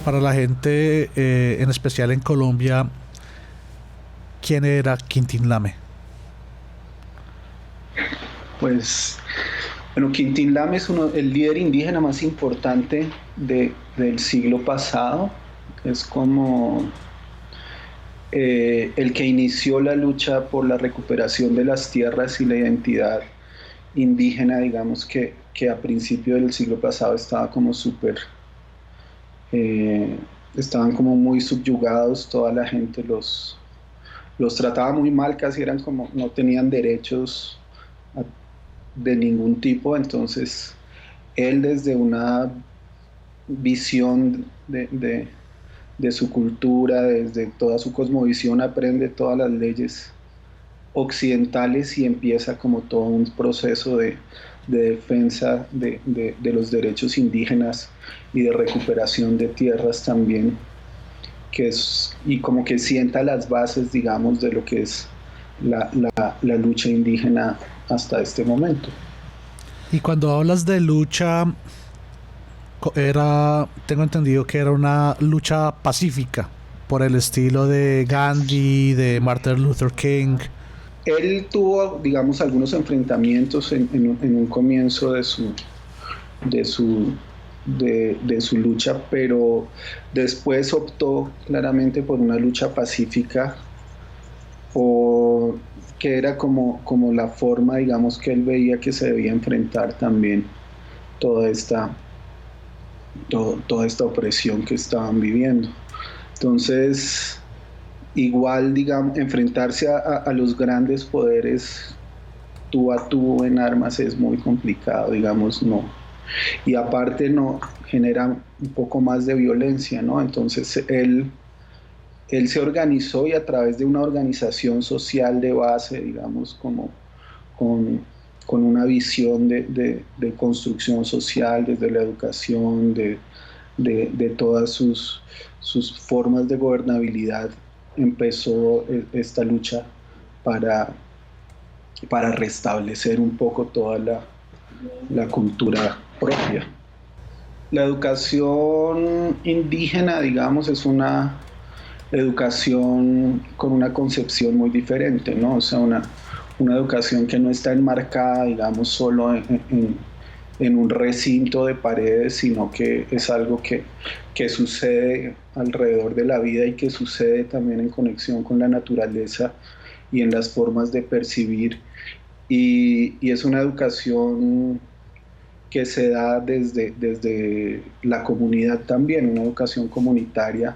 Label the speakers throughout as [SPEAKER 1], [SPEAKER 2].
[SPEAKER 1] para la gente, en especial en Colombia, ¿quién era Quintín Lame?
[SPEAKER 2] Pues, bueno, Quintín Lame es el líder indígena más importante del siglo pasado. Es como el que inició la lucha por la recuperación de las tierras y la identidad indígena, digamos que a principio del siglo pasado estaba como eh, estaban como muy subyugados, toda la gente los trataba muy mal, casi eran como, no tenían derechos a- de ningún tipo. Entonces él, desde una visión de su cultura, desde toda su cosmovisión, aprende todas las leyes occidentales y empieza como todo un proceso de defensa de los derechos indígenas y de recuperación de tierras también, y como que sienta las bases, digamos, de lo que es la lucha indígena hasta este momento.
[SPEAKER 1] Y cuando hablas de lucha, tengo entendido que era una lucha pacífica, por el estilo de Gandhi, de Martin Luther King.
[SPEAKER 2] Él tuvo, digamos, algunos enfrentamientos en un comienzo de su, de su lucha, pero después optó claramente por una lucha pacífica, o que era como la forma, digamos, que él veía que se debía enfrentar también toda esta, toda esta opresión que estaban viviendo. Entonces, igual, digamos, enfrentarse a los grandes poderes tú a tú en armas es muy complicado, digamos, no. Y aparte no genera un poco más de violencia, ¿no? Entonces él se organizó, y a través de una organización social de base, digamos, como con, con una visión de construcción social desde la educación, de todas sus formas de gobernabilidad, empezó esta lucha para, para restablecer un poco toda la cultura propia. La educación indígena, digamos, es una educación con una concepción muy diferente, ¿no? O sea, una educación que no está enmarcada, digamos, solo en un recinto de paredes, sino que es algo que sucede alrededor de la vida y que sucede también en conexión con la naturaleza y en las formas de percibir. Y es una educación que se da desde la comunidad también, una educación comunitaria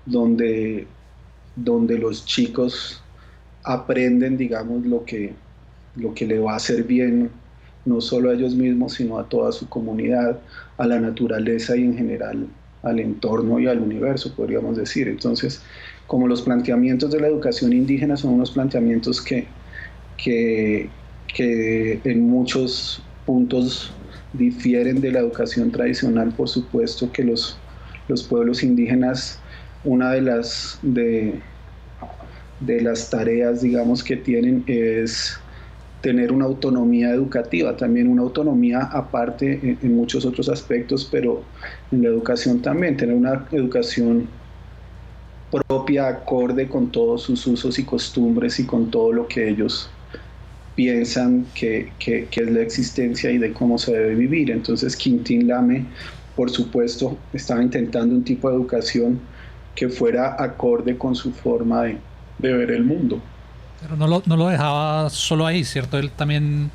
[SPEAKER 2] donde, donde los chicos aprenden, digamos, lo que le va a hacer bien, no solo a ellos mismos, sino a toda su comunidad, a la naturaleza y en general al entorno y al universo, podríamos decir. Entonces, como los planteamientos de la educación indígena son unos planteamientos que, que en muchos puntos difieren de la educación tradicional. Por supuesto que los pueblos indígenas, una de las tareas, digamos, que tienen es tener una autonomía educativa, también una autonomía aparte en muchos otros aspectos, pero en la educación también, tener una educación propia, acorde con todos sus usos y costumbres y con todo lo que ellos piensan que es la existencia y de cómo se debe vivir. Entonces Quintín Lame, por supuesto, estaba intentando un tipo de educación que fuera acorde con su forma de ver el mundo.
[SPEAKER 3] Pero no lo dejaba solo ahí, ¿cierto? Él también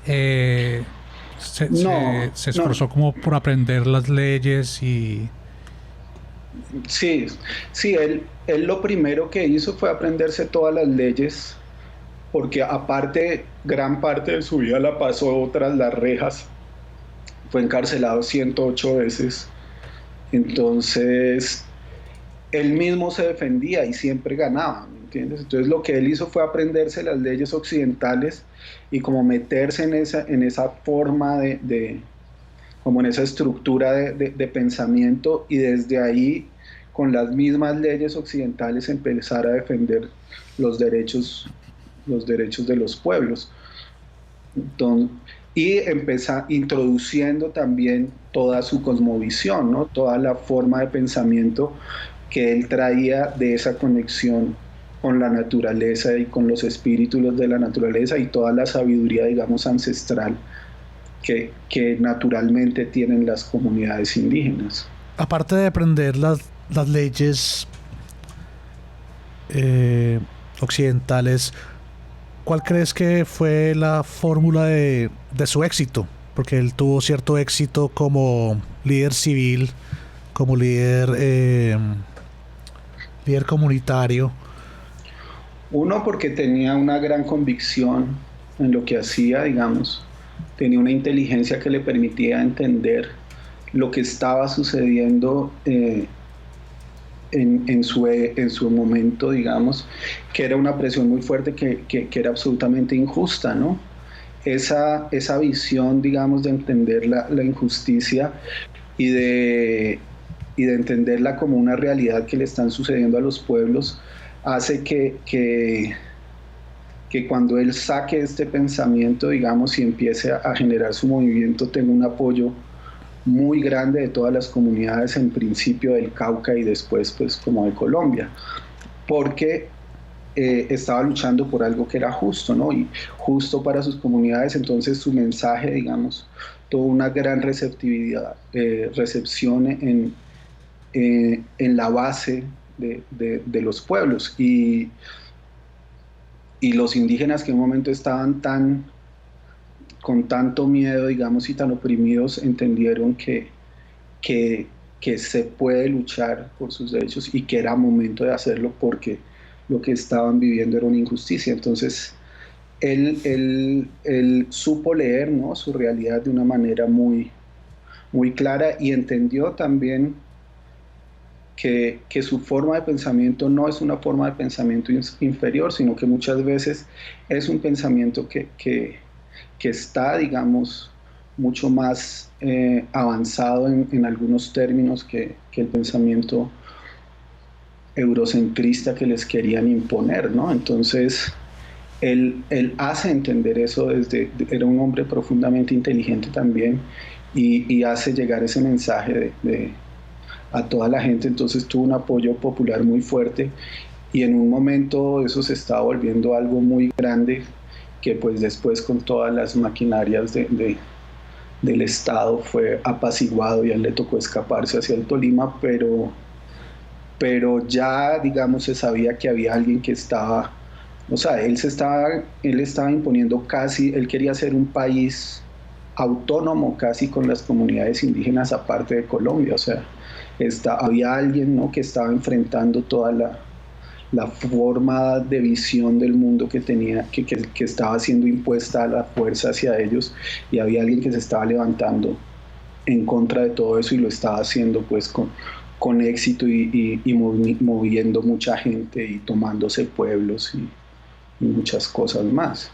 [SPEAKER 3] eh,
[SPEAKER 2] No,
[SPEAKER 3] se
[SPEAKER 2] no,
[SPEAKER 3] esforzó como por aprender las leyes y...
[SPEAKER 2] sí, sí, él lo primero que hizo fue aprenderse todas las leyes, porque aparte, gran parte de su vida la pasó tras las rejas, fue encarcelado 108 veces. Entonces él mismo se defendía y siempre ganaba, ¿me entiendes? Entonces lo que él hizo fue aprenderse las leyes occidentales y como meterse en esa forma como en esa estructura de pensamiento, y desde ahí, con las mismas leyes occidentales, empezar a defender los derechos, los derechos de los pueblos. Entonces, y introduciendo también toda su cosmovisión, ¿no? Toda la forma de pensamiento que él traía de esa conexión con la naturaleza y con los espíritus de la naturaleza y toda la sabiduría, digamos, ancestral que naturalmente tienen las comunidades indígenas.
[SPEAKER 1] Aparte de aprender las leyes occidentales, ¿cuál crees que fue la fórmula de su éxito? Porque él tuvo cierto éxito como líder civil, como líder comunitario.
[SPEAKER 2] Uno, porque tenía una gran convicción en lo que hacía, digamos. Tenía una inteligencia que le permitía entender lo que estaba sucediendo en su momento, digamos, que era una presión muy fuerte que era absolutamente injusta, ¿no? Esa visión, digamos, de entender la injusticia y de entenderla como una realidad que le están sucediendo a los pueblos, hace que cuando él saque este pensamiento, digamos, y empiece a generar su movimiento, tenga un apoyo muy grande de todas las comunidades, en principio del Cauca y después pues como de Colombia, porque estaba luchando por algo que era justo, ¿no? Y justo para sus comunidades. Entonces su mensaje, digamos, tuvo una gran recepción en la base de los pueblos, y los indígenas que en un momento estaban con tanto miedo, digamos, y tan oprimidos, entendieron que se puede luchar por sus derechos y que era momento de hacerlo porque lo que estaban viviendo era una injusticia. Entonces, él supo leer, ¿no?, su realidad de una manera muy, muy clara, y entendió también que su forma de pensamiento no es una forma de pensamiento inferior, sino que muchas veces es un pensamiento que está, digamos, mucho más avanzado en algunos términos que el pensamiento eurocentrista que les querían imponer, ¿no? Entonces, él hace entender eso era un hombre profundamente inteligente también, y hace llegar ese mensaje a toda la gente. Entonces tuvo un apoyo popular muy fuerte, y en un momento eso se estaba volviendo algo muy grande, que pues después con todas las maquinarias del Estado fue apaciguado y a él le tocó escaparse hacia el Tolima, pero ya, digamos, se sabía que había alguien que estaba, o sea, él estaba imponiendo casi, él quería ser un país autónomo casi con las comunidades indígenas aparte de Colombia. O sea, había alguien, ¿no?, que estaba enfrentando toda la forma de visión del mundo que tenía, que estaba siendo impuesta a la fuerza hacia ellos, y había alguien que se estaba levantando en contra de todo eso, y lo estaba haciendo pues con éxito, y moviendo mucha gente y tomándose pueblos y muchas cosas más.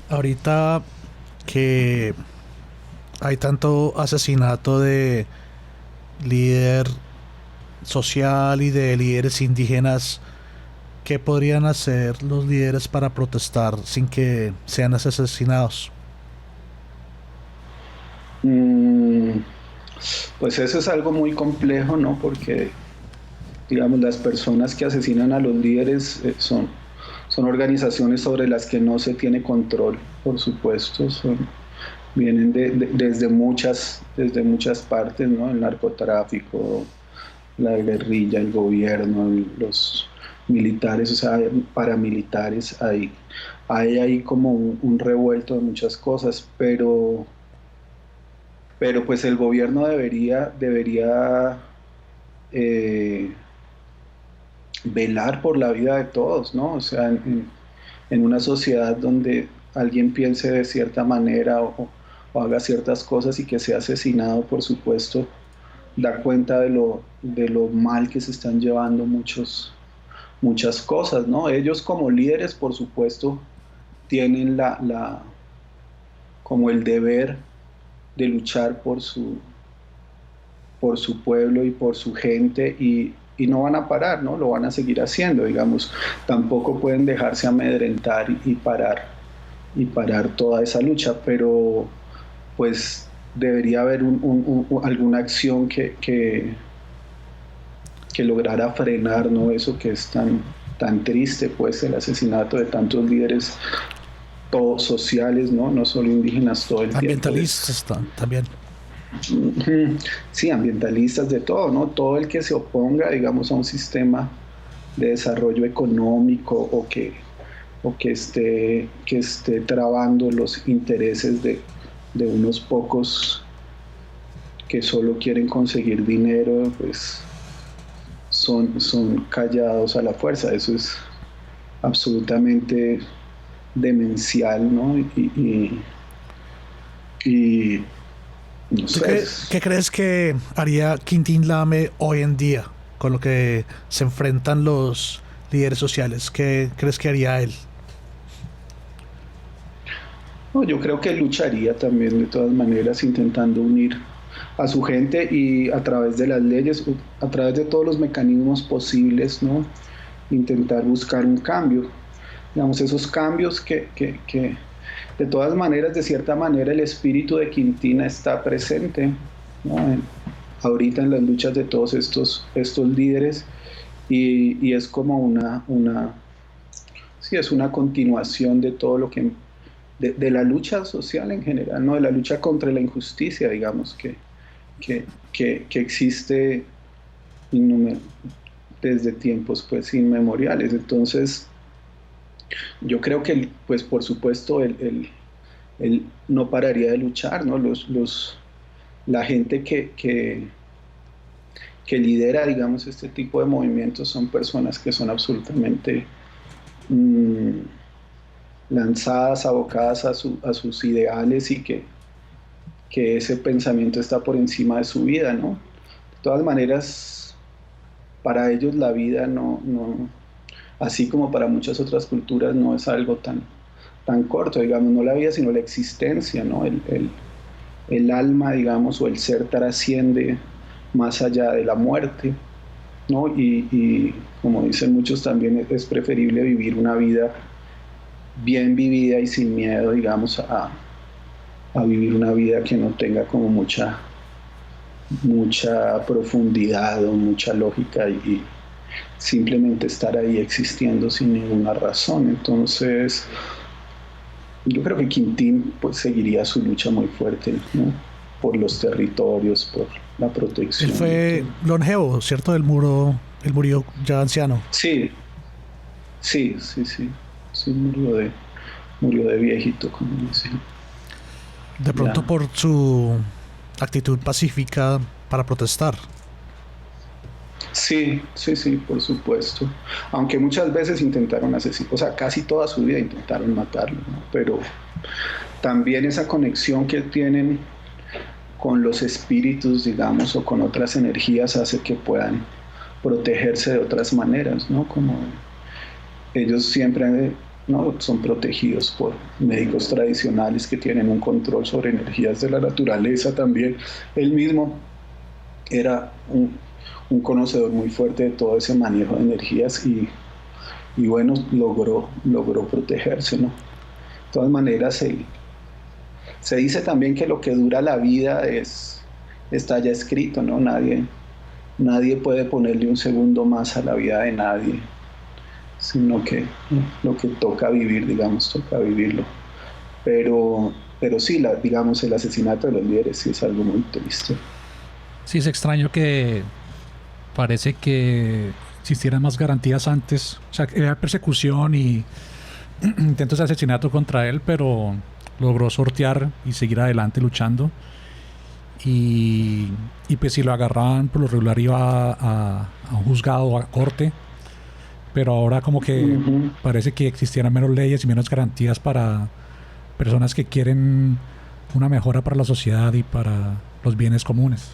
[SPEAKER 1] Ahorita que hay tanto asesinato de líder social y de líderes indígenas, ¿qué podrían hacer los líderes para protestar sin que sean asesinados?
[SPEAKER 2] Pues eso es algo muy complejo, ¿no? Porque, digamos, las personas que asesinan a los líderes son organizaciones sobre las que no se tiene control, por supuesto. Vienen desde muchas partes, ¿no? El narcotráfico, la guerrilla, el gobierno, los militares, o sea, paramilitares. Hay ahí como un revuelto de muchas cosas, pero pues el gobierno debería velar por la vida de todos, ¿no? O sea, en una sociedad donde alguien piense de cierta manera o haga ciertas cosas y que sea asesinado, por supuesto, da cuenta de lo mal que se están llevando muchas cosas, ¿no? Ellos como líderes, por supuesto, tienen como el deber de luchar por su pueblo y por su gente, y no van a parar, ¿no? Lo van a seguir haciendo, digamos. Tampoco pueden dejarse amedrentar y parar toda esa lucha, pero pues debería haber alguna acción que lograra frenar, ¿no? Eso que es tan triste, pues el asesinato de tantos líderes, todos sociales, no solo indígenas, todo el
[SPEAKER 1] ambientalistas también.
[SPEAKER 2] Sí, ambientalistas, de todo, ¿no? Todo el que se oponga, digamos, a un sistema de desarrollo económico o que esté trabando los intereses de unos pocos que solo quieren conseguir dinero, pues son callados a la fuerza. Eso es absolutamente demencial, ¿no? Y no sé.
[SPEAKER 1] ¿Qué crees que haría Quintín Lame hoy en día con lo que se enfrentan los líderes sociales? ¿Qué crees que haría él?
[SPEAKER 2] No, yo creo que lucharía también de todas maneras, intentando unir a su gente y a través de las leyes, a través de todos los mecanismos posibles, ¿no? Intentar buscar un cambio. Digamos, esos cambios que de todas maneras, de cierta manera, el espíritu de Quintín está presente, ¿no? Ahorita en las luchas de todos estos líderes, y es como sí, es una continuación de todo lo que de la lucha social en general, ¿no? De la lucha contra la injusticia, digamos, que existe desde tiempos pues inmemoriales. Entonces yo creo que pues por supuesto él no pararía de luchar, ¿no? La gente que lidera, digamos, este tipo de movimientos son personas que son absolutamente lanzadas, abocadas a sus ideales, y que ese pensamiento está por encima de su vida, ¿no? De todas maneras, para ellos la vida no, así como para muchas otras culturas, no es algo tan corto, digamos, no la vida, sino la existencia, ¿no? El alma, digamos, o el ser trasciende más allá de la muerte, ¿no? Y como dicen muchos también, es preferible vivir una vida bien vivida y sin miedo, digamos, a vivir una vida que no tenga como mucha profundidad o mucha lógica y simplemente estar ahí existiendo sin ninguna razón. Entonces yo creo que Quintín pues seguiría su lucha muy fuerte, ¿no? Por los territorios, por la protección.
[SPEAKER 1] Él fue longevo, ¿cierto? Él murió ya anciano.
[SPEAKER 2] Sí, murió de viejito, como dicen.
[SPEAKER 1] De pronto por su actitud pacífica para protestar.
[SPEAKER 2] Sí, por supuesto. Aunque muchas veces intentaron asesinar, o sea, casi toda su vida intentaron matarlo, ¿no? Pero también esa conexión que tienen con los espíritus, digamos, o con otras energías, hace que puedan protegerse de otras maneras, ¿no? Como ellos siempre, ¿no? Son protegidos por médicos tradicionales que tienen un control sobre energías de la naturaleza también. Él mismo era un conocedor muy fuerte de todo ese manejo de energías y bueno, logró protegerse, ¿no? De todas maneras, se dice también que lo que dura la vida está ya escrito, ¿no? Nadie puede ponerle un segundo más a la vida de nadie, sino que lo que toca vivir, digamos, toca vivirlo. Pero sí, digamos, el asesinato de los líderes sí es algo muy triste.
[SPEAKER 3] Sí, es extraño que parece que existieran más garantías antes. O sea, que había persecución y intentos de asesinato contra él, pero logró sortear y seguir adelante luchando. Y pues si lo agarraban, por lo regular iba a un juzgado o a corte. Pero ahora como que parece que existieran menos leyes y menos garantías para personas que quieren una mejora para la sociedad y para los bienes comunes.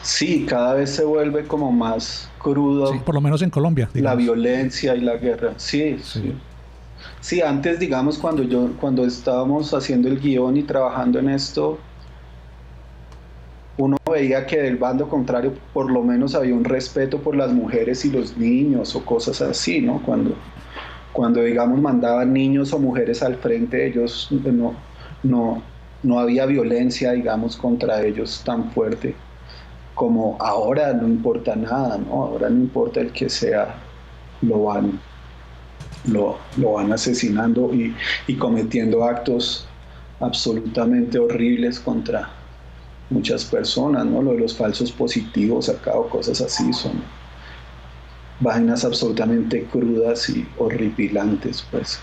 [SPEAKER 2] Sí, cada vez se vuelve como más crudo.
[SPEAKER 3] Sí, por lo menos en Colombia, digamos.
[SPEAKER 2] La violencia y la guerra. Sí, antes, digamos, cuando estábamos haciendo el guión y trabajando en esto, uno veía que del bando contrario por lo menos había un respeto por las mujeres y los niños o cosas así, ¿no? Cuando digamos, mandaban niños o mujeres al frente, ellos no, no había violencia, digamos, contra ellos tan fuerte como ahora. No importa nada, ¿no? Ahora no importa el que sea, lo van, lo van asesinando y cometiendo actos absolutamente horribles contra muchas personas, ¿no? Lo de los falsos positivos acá o cosas así son vainas absolutamente crudas y horripilantes, pues.